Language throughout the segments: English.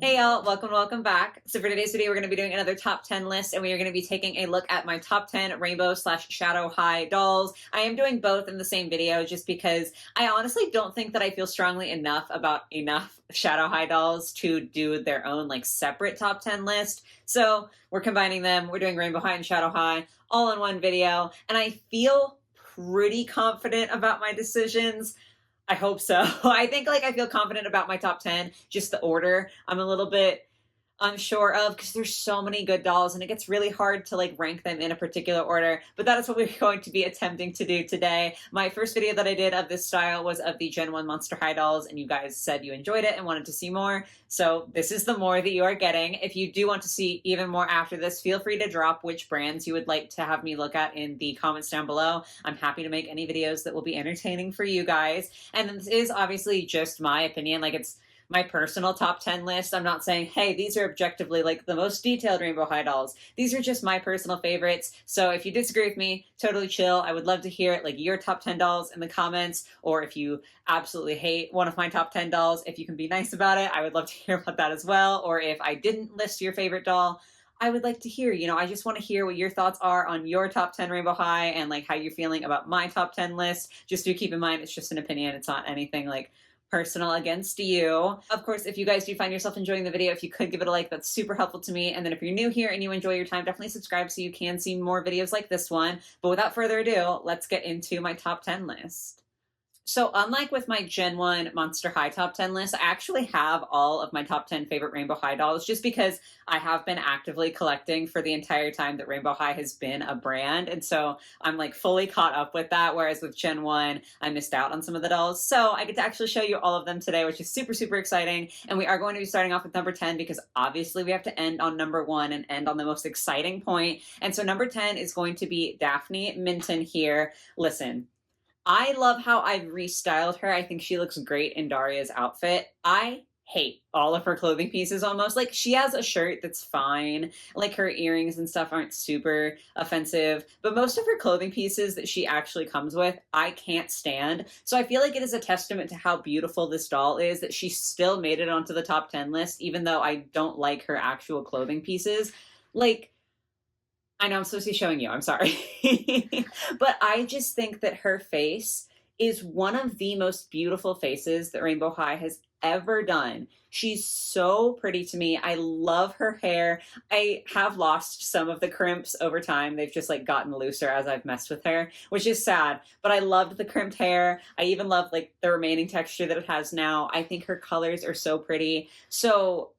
Hey y'all, welcome back. So for today's video, we're going to be doing another top 10 list, and we are going to be taking a look at my top 10 rainbow / shadow high dolls. I am doing both in the same video just because I honestly don't think that I feel strongly enough about enough shadow high dolls to do their own like separate top 10 list. So we're combining them. We're doing rainbow high and shadow high all in one video, and I feel pretty confident about my decisions. I hope so. I think I feel confident about my top 10, just the order I'm a little bit unsure of because there's so many good dolls and it gets really hard to rank them in a particular order, but that is what we're going to be attempting to do today. My first video that I did of this style was of the Gen 1 Monster High dolls, and you guys said you enjoyed it and wanted to see more, so this is the more that you are getting. If you do want to see even more after this, feel free to drop which brands you would like to have me look at in the comments down below. I'm happy to make any videos that will be entertaining for you guys, and this is obviously just my opinion. It's my personal top 10 list. I'm not saying, hey, these are objectively the most detailed rainbow high dolls. These are just my personal favorites. So if you disagree with me, totally chill. I would love to hear your top 10 dolls in the comments, or if you absolutely hate one of my top 10 dolls, if you can be nice about it, I would love to hear about that as well. Or if I didn't list your favorite doll, I would like to hear, I just want to hear what your thoughts are on your top 10 rainbow high and how you're feeling about my top 10 list. Just do keep in mind, it's just an opinion. It's not anything personal against you. Of course, if you guys do find yourself enjoying the video, if you could give it a like, that's super helpful to me. And then if you're new here and you enjoy your time, definitely subscribe so you can see more videos like this one. But without further ado, let's get into my top 10 list. So unlike with my Gen 1 Monster High top 10 list, I actually have all of my top 10 favorite Rainbow High dolls just because I have been actively collecting for the entire time that Rainbow High has been a brand. And so I'm fully caught up with that. Whereas with Gen 1, I missed out on some of the dolls. So I get to actually show you all of them today, which is super, super exciting. And we are going to be starting off with number 10 because obviously we have to end on number 1 and end on the most exciting point. And so number 10 is going to be Daphne Minton here. Listen, I love how I've restyled her. I think she looks great in Daria's outfit. I hate all of her clothing pieces almost. She has a shirt that's fine. Her earrings and stuff aren't super offensive. But most of her clothing pieces that she actually comes with, I can't stand. So I feel it is a testament to how beautiful this doll is that she still made it onto the top 10 list, even though I don't like her actual clothing pieces. I know I'm supposed to be showing you, I'm sorry. But I just think that her face is one of the most beautiful faces that Rainbow High has ever done. She's so pretty to me. I love her hair. I have lost some of the crimps over time. They've just gotten looser as I've messed with her, which is sad. But I loved the crimped hair. I even love the remaining texture that it has now. I think her colors are so pretty. So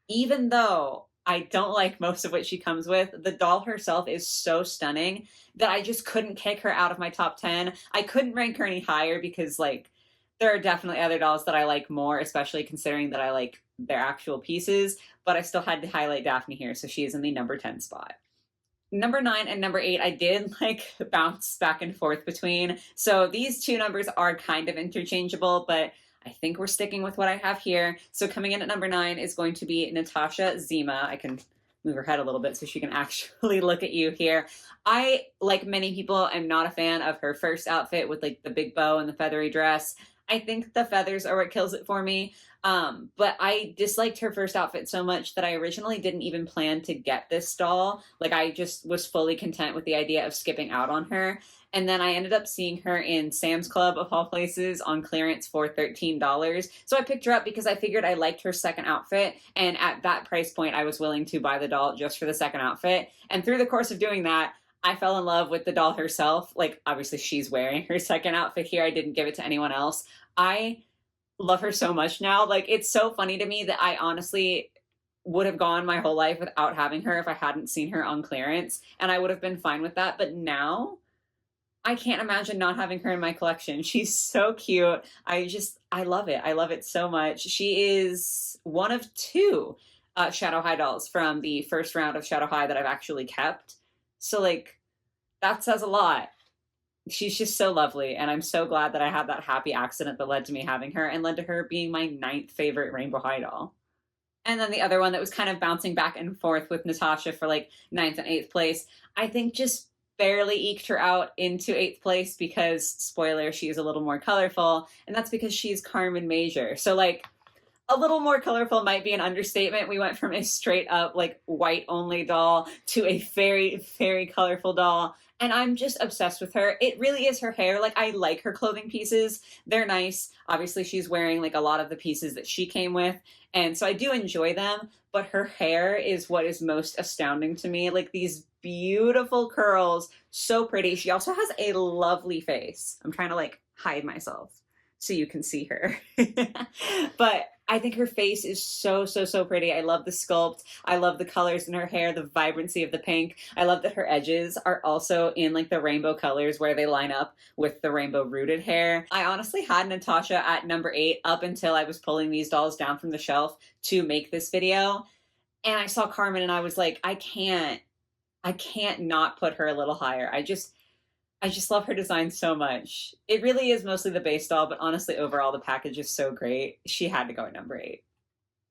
even though I don't like most of what she comes with, the doll herself is so stunning that I just couldn't kick her out of my top 10. I couldn't rank her any higher because there are definitely other dolls that I like more, especially considering that I like their actual pieces, but I still had to highlight Daphne here, so she is in the number 10 spot. Number 9 and number 8, I did bounce back and forth between. So these two numbers are kind of interchangeable, but I think we're sticking with what I have here. So coming in at number 9 is going to be Natasha Zima. I can move her head a little bit so she can actually look at you here. I, like many people, am not a fan of her first outfit with the big bow and the feathery dress. I think the feathers are what kills it for me. But I disliked her first outfit so much that I originally didn't even plan to get this doll. I just was fully content with the idea of skipping out on her. And then I ended up seeing her in Sam's Club, of all places, on clearance for $13. So I picked her up because I figured I liked her second outfit. And at that price point, I was willing to buy the doll just for the second outfit. And through the course of doing that, I fell in love with the doll herself. Obviously, she's wearing her second outfit here. I didn't give it to anyone else. I love her so much now. It's so funny to me that I honestly would have gone my whole life without having her if I hadn't seen her on clearance. And I would have been fine with that. But now I can't imagine not having her in my collection. She's so cute. I love it. I love it so much. She is one of 2 Shadow High dolls from the first round of Shadow High that I've actually kept. So that says a lot. She's just so lovely, and I'm so glad that I had that happy accident that led to me having her and led to her being my 9th favorite Rainbow High doll. And then the other one that was kind of bouncing back and forth with Natasha for 9th and 8th place, I think just barely eked her out into 8th place because, spoiler, she is a little more colorful, and that's because she's Carmen Major. So A little more colorful might be an understatement. We went from a straight up like white only doll to a very, very colorful doll. And I'm just obsessed with her. It really is her hair. Like, I like her clothing pieces. They're nice. Obviously, she's wearing like a lot of the pieces that she came with. And so I do enjoy them. But her hair is what is most astounding to me. Like, these beautiful curls. So pretty. She also has a lovely face. I'm trying to like hide myself so you can see her. But I think her face is so, so, so pretty. I love the sculpt. I love the colors in her hair, the vibrancy of the pink. I love that her edges are also in like the rainbow colors where they line up with the rainbow rooted hair. I honestly had Natasha at number 8 up until I was pulling these dolls down from the shelf to make this video. And I saw Carmen and I was like, I can't not put her a little higher. I just love her design so much. It really is mostly the base doll, but honestly, overall, the package is so great. She had to go at number 8.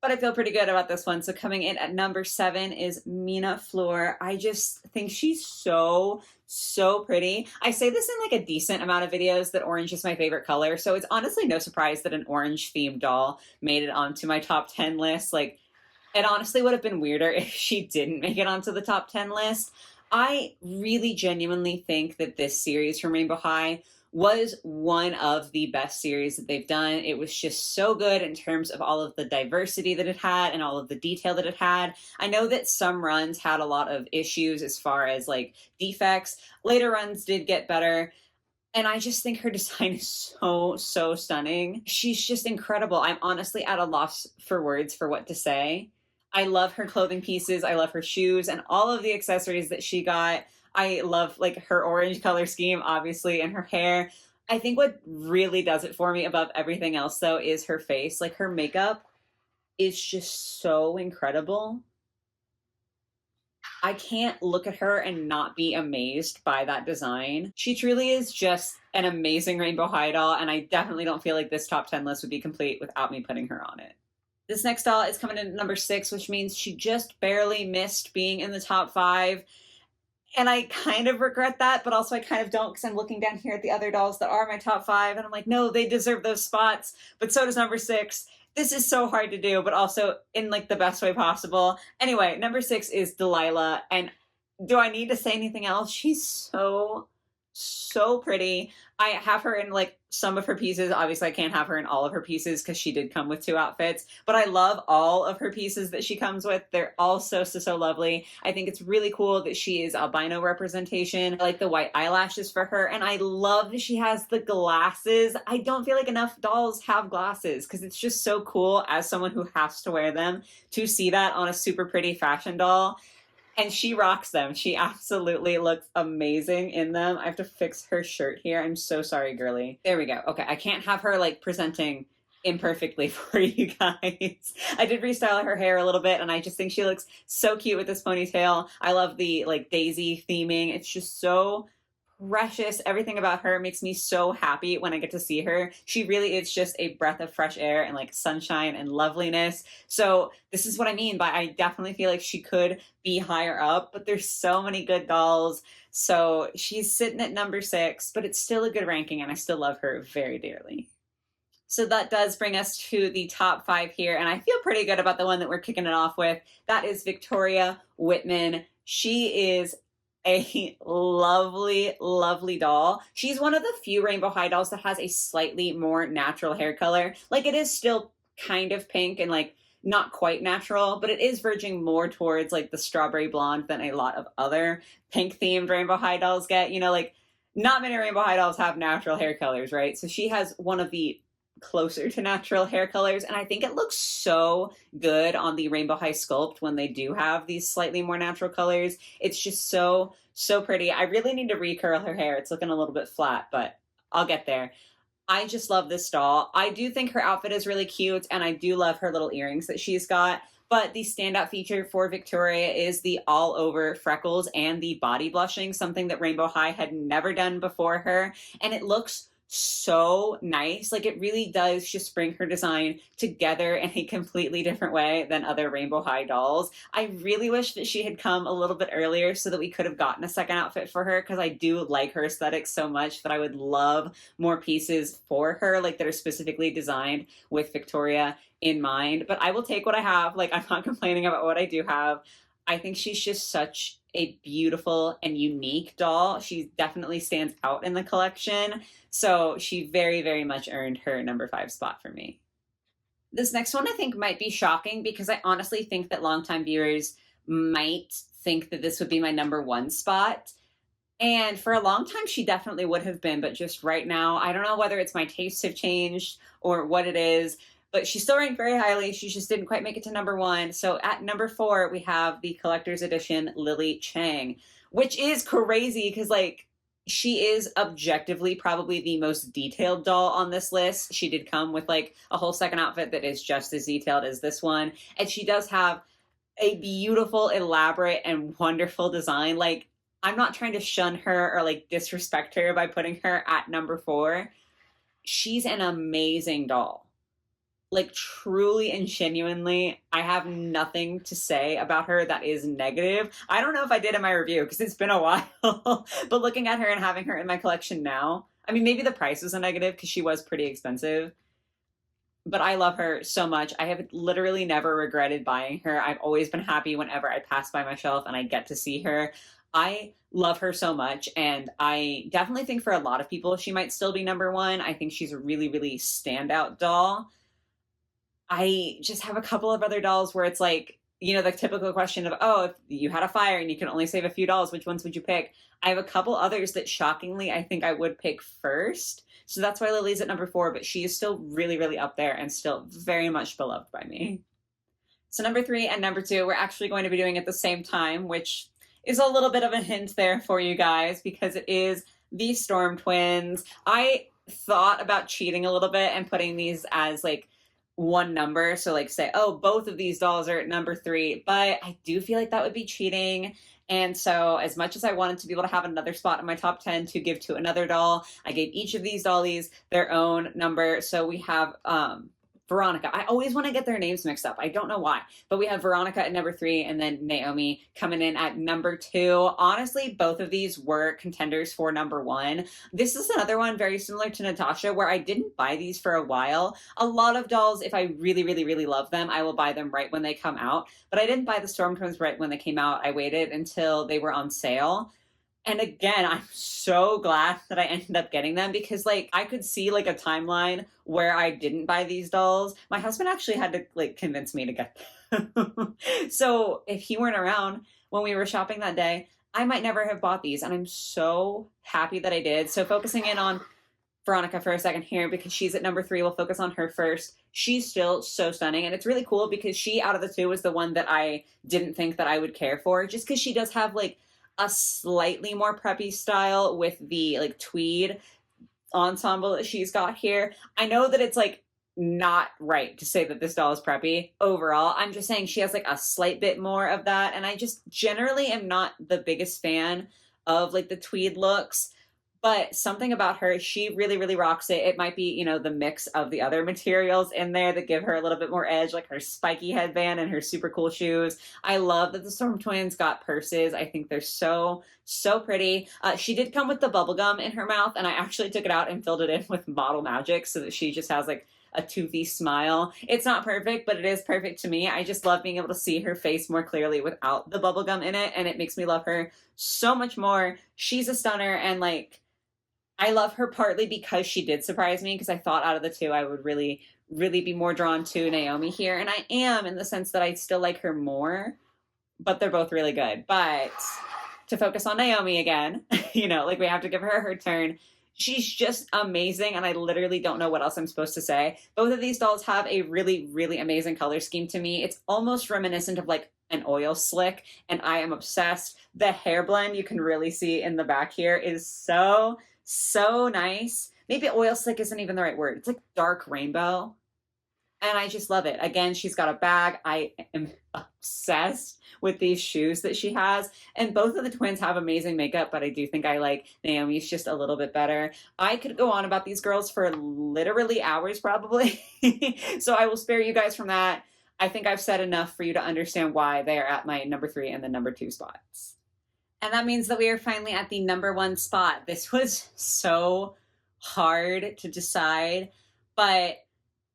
But I feel pretty good about this one. So coming in at number 7 is Mina Fleur. I just think she's so, so pretty. I say this in like a decent amount of videos that orange is my favorite color. So it's honestly no surprise that an orange themed doll made it onto my top 10 list. Like, it honestly would have been weirder if she didn't make it onto the top 10 list. I really genuinely think that this series from Rainbow High was one of the best series that they've done. It was just so good in terms of all of the diversity that it had and all of the detail that it had. I know that some runs had a lot of issues as far as like defects. Later runs did get better. And I just think her design is so, so stunning. She's just incredible. I'm honestly at a loss for words for what to say. I love her clothing pieces. I love her shoes and all of the accessories that she got. I love like her orange color scheme, obviously, and her hair. I think what really does it for me above everything else, though, is her face. Like, her makeup is just so incredible. I can't look at her and not be amazed by that design. She truly is just an amazing Rainbow High doll, and I definitely don't feel like this top 10 list would be complete without me putting her on it. This next doll is coming in at number 6, which means she just barely missed being in the top 5. And I kind of regret that, but also I kind of don't, because I'm looking down here at the other dolls that are my top 5, and I'm like, no, they deserve those spots, but so does number 6. This is so hard to do, but also in like the best way possible. Anyway, number 6 is Delilah, and do I need to say anything else? She's so, so pretty. I have her in like some of her pieces. Obviously, I can't have her in all of her pieces because she did come with 2 outfits, but I love all of her pieces that she comes with. They're all so, so, so lovely. I think it's really cool that she is albino representation. I like the white eyelashes for her, and I love that she has the glasses. I don't feel like enough dolls have glasses because it's just so cool as someone who has to wear them to see that on a super pretty fashion doll. And she rocks them. She absolutely looks amazing in them. I have to fix her shirt here. I'm so sorry, girly. There we go. Okay, I can't have her like presenting imperfectly for you guys. I did restyle her hair a little bit, and I just think she looks so cute with this ponytail. I love the like daisy theming. It's just so precious. Everything about her makes me so happy when I get to see her. She really is just a breath of fresh air and like sunshine and loveliness. So this is what I mean by I definitely feel like she could be higher up, but there's so many good dolls. So she's sitting at number 6, but it's still a good ranking, and I still love her very dearly. So that does bring us to the top 5 here, and I feel pretty good about the one that we're kicking it off with. That is Victoria Whitman. She is a lovely, lovely doll. She's one of the few Rainbow High dolls that has a slightly more natural hair color. Like, it is still kind of pink and like not quite natural, but it is verging more towards like the strawberry blonde than a lot of other pink themed Rainbow High dolls get. You know, like not many Rainbow High dolls have natural hair colors, right? So she has one of the closer to natural hair colors, and I think it looks so good on the Rainbow High sculpt when they do have these slightly more natural colors. It's just so, so pretty. I really need to recurl her hair. It's looking a little bit flat, but I'll get there. I just love this doll. I do think her outfit is really cute, and I do love her little earrings that she's got. But the standout feature for Victoria is the all-over freckles and the body blushing, something that Rainbow High had never done before her. And it looks so nice. Like it really does just bring her design together in a completely different way than other Rainbow High dolls. I really wish that she had come a little bit earlier so that we could have gotten a second outfit for her, because I do like her aesthetic so much that I would love more pieces for her, like that are specifically designed with Victoria in mind. But I will take what I have. Like I'm not complaining about what I do have. I think she's just such a beautiful and unique doll. She definitely stands out in the collection. So she very, very much earned her number 5 spot for me. This next one I think might be shocking, because I honestly think that longtime viewers might think that this would be my number 1 spot. And for a long time, she definitely would have been, but just right now, I don't know whether it's my tastes have changed or what it is, but she's still ranked very highly. She just didn't quite make it to number 1. So at number 4, we have the collector's edition Lily Chang, which is crazy because, like, she is objectively probably the most detailed doll on this list. She did come with like a whole second outfit that is just as detailed as this one. And she does have a beautiful, elaborate, and wonderful design. Like, I'm not trying to shun her or like disrespect her by putting her at number 4. She's an amazing doll. Like truly and genuinely, I have nothing to say about her that is negative. I don't know if I did in my review because it's been a while, but looking at her and having her in my collection now, I mean, maybe the price was a negative because she was pretty expensive, but I love her so much. I have literally never regretted buying her. I've always been happy whenever I pass by my shelf and I get to see her. I love her so much, and I definitely think for a lot of people she might still be number 1. I think she's a really, really standout doll. I just have a couple of other dolls where it's like, you know, the typical question of, oh, if you had a fire and you can only save a few dolls, which ones would you pick? I have a couple others that shockingly I think I would pick first. So that's why Lily's at number 4, but she is still really, really up there and still very much beloved by me. So number 3 and number 2, we're actually going to be doing at the same time, which is a little bit of a hint there for you guys because it is the Storm Twins. I thought about cheating a little bit and putting these as like one number. So like say, oh, both of these dolls are at number 3, but I do feel like that would be cheating. And so as much as I wanted to be able to have another spot in my top 10 to give to another doll, I gave each of these dollies their own number. So we have Veronica. I always want to get their names mixed up. I don't know why, but we have Veronica at number 3 and then Naomi coming in at number 2. Honestly, both of these were contenders for number 1. This is another one very similar to Natasha where I didn't buy these for a while. A lot of dolls, if I really, really, really love them, I will buy them right when they come out. But I didn't buy the Storm Twins right when they came out. I waited until they were on sale. And again, I'm so glad that I ended up getting them because like I could see like a timeline where I didn't buy these dolls. My husband actually had to like convince me to get them. So if he weren't around when we were shopping that day, I might never have bought these. And I'm so happy that I did. So focusing in on Veronica for a second here because she's at number 3. We'll focus on her first. She's still so stunning. And it's really cool because she out of the 2 was the one that I didn't think that I would care for just because she does have like a slightly more preppy style with the like tweed ensemble that she's got here. I know that it's like not right to say that this doll is preppy overall. I'm just saying she has like a slight bit more of that. And I just generally am not the biggest fan of like the tweed looks. But something about her, she really, really rocks it. It might be, you know, the mix of the other materials in there that give her a little bit more edge, like her spiky headband and her super cool shoes. I love that the Storm Twins got purses. I think they're so, so pretty. She did come with the bubble gum in her mouth, and I actually took it out and filled it in with Model Magic so that she just has like a toothy smile. It's not perfect, but it is perfect to me. I just love being able to see her face more clearly without the bubble gum in it, and it makes me love her so much more. She's a stunner, and like, I love her partly because she did surprise me because I thought out of the 2 I would really, really be more drawn to Naomi here. And I am in the sense that I still like her more, but they're both really good. But to focus on Naomi again, you know, like we have to give her her turn. She's just amazing, and I literally don't know what else I'm supposed to say. Both of these dolls have a really, really amazing color scheme to me. It's almost reminiscent of like an oil slick, and I am obsessed. The hair blend you can really see in the back here is so nice. Maybe oil slick isn't even the right word. It's like dark rainbow. And I just love it. Again, she's got a bag. I am obsessed with these shoes that she has. And both of the twins have amazing makeup, but I do think I like Naomi's just a little bit better. I could go on about these girls for literally hours, probably. So I will spare you guys from that. I think I've said enough for you to understand why they are at my number 3 and the number 2 spots. And that means that we are finally at the number 1 spot. This was so hard to decide, but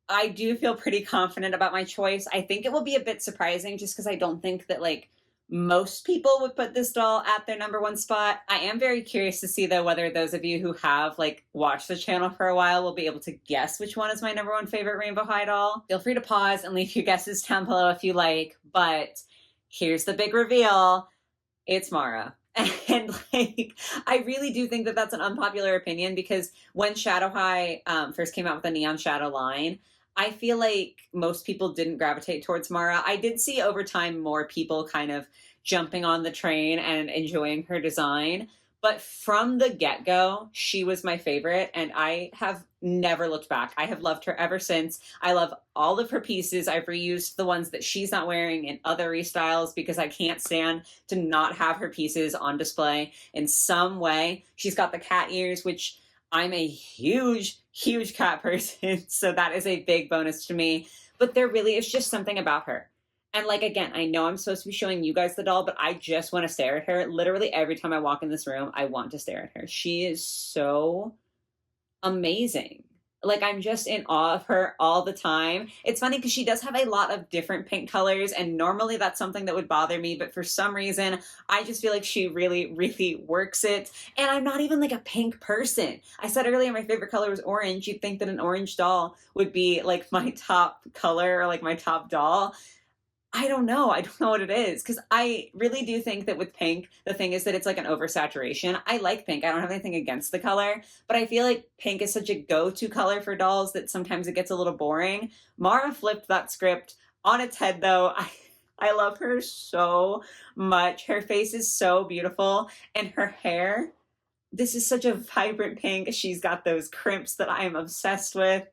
I do feel pretty confident about my choice. I think it will be a bit surprising just because I don't think that like most people would put this doll at their number 1 spot. I am very curious to see though whether those of you who have like watched the channel for a while will be able to guess which one is my number 1 favorite Rainbow High doll. Feel free to pause and leave your guesses down below if you like, but here's the big reveal. It's Mara. And like, I really do think that that's an unpopular opinion because when Shadow High first came out with the Neon Shadow line, I feel like most people didn't gravitate towards Mara. I did see over time more people kind of jumping on the train and enjoying her design. But from the get-go, she was my favorite, and I have never looked back. I have loved her ever since. I love all of her pieces. I've reused the ones that she's not wearing in other restyles because I can't stand to not have her pieces on display in some way. She's got the cat ears, which I'm a huge cat person, so that is a big bonus to me. But there really is just something about her. And like, again, I know I'm supposed to be showing you guys the doll, but I just want to stare at her. Literally every time I walk in this room, I want to stare at her. She is so amazing. Like, I'm just in awe of her all the time. It's funny because she does have a lot of different pink colors, and normally that's something that would bother me, but for some reason, I just feel like she really works it. And I'm not even like a pink person. I said earlier my favorite color was orange. You'd think that an orange doll would be like my top color or like my top doll. I don't know what it is, because I really do think that with pink, the thing is that it's like an oversaturation. I like pink. I don't have anything against the color, but I feel like pink is such a go-to color for dolls that sometimes it gets a little boring. Mara flipped that script on its head, though. I love her so much. Her face is so beautiful, and her hair, this is such a vibrant pink. She's got those crimps that I am obsessed with.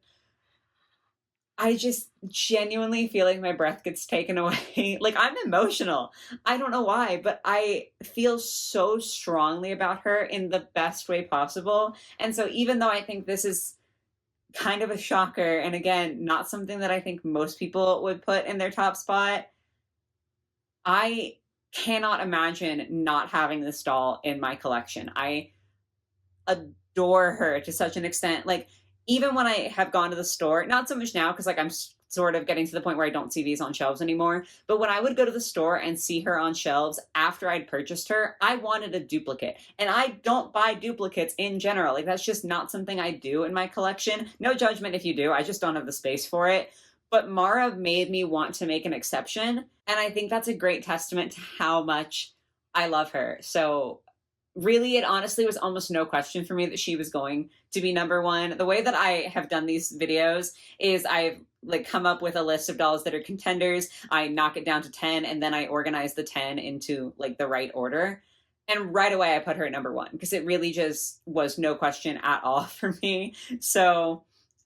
I just genuinely feel like my breath gets taken away. Like, I'm emotional. I don't know why, but I feel so strongly about her in the best way possible. And so even though I think this is kind of a shocker, and again, not something that I think most people would put in their top spot, I cannot imagine not having this doll in my collection. I adore her to such an extent. Like, even when I have gone to the store, not so much now because like I'm sort of getting to the point where I don't see these on shelves anymore, but when I would go to the store and see her on shelves after I'd purchased her, I wanted a duplicate. And I don't buy duplicates in general. Like, that's just not something I do in my collection. No judgment if you do. I just don't have the space for it. But Mara made me want to make an exception. And I think that's a great testament to how much I love her. So really, it honestly was almost no question for me that she was going to be number 1. The way that I have done these videos is I've like come up with a list of dolls that are contenders. I knock it down to 10, and then I organize the 10 into like the right order. And right away I put her at number 1 because it really just was no question at all for me. So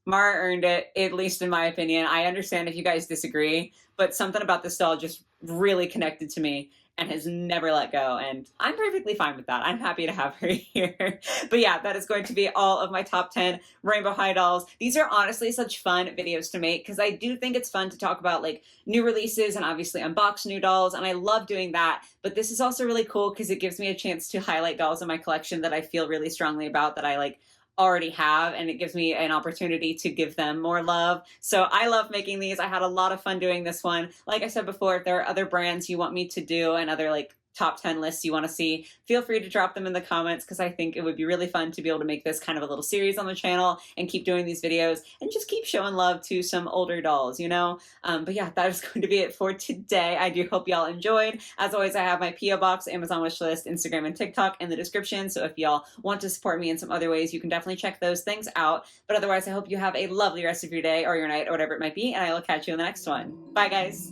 Mara earned it, at least in my opinion. I understand if you guys disagree, but something about this doll just really connected to me and has never let go, and I'm perfectly fine with that. I'm happy to have her here. But yeah, that is going to be all of my top 10 Rainbow High dolls. These are honestly such fun videos to make because I do think it's fun to talk about like new releases and obviously unbox new dolls, and I love doing that. But this is also really cool because it gives me a chance to highlight dolls in my collection that I feel really strongly about, that I like already have, and it gives me an opportunity to give them more love. So I love making these. I had a lot of fun doing this one. Like I said before, if there are other brands you want me to do and other like top 10 lists you want to see, feel free to drop them in the comments because I think it would be really fun to be able to make this kind of a little series on the channel and keep doing these videos and just keep showing love to some older dolls, you know? But yeah, that is going to be it for today. I do hope y'all enjoyed. As always, I have my P.O. Box, Amazon wishlist, Instagram, and TikTok in the description. So if y'all want to support me in some other ways, you can definitely check those things out. But otherwise, I hope you have a lovely rest of your day or your night or whatever it might be, and I will catch you in the next one. Bye, guys.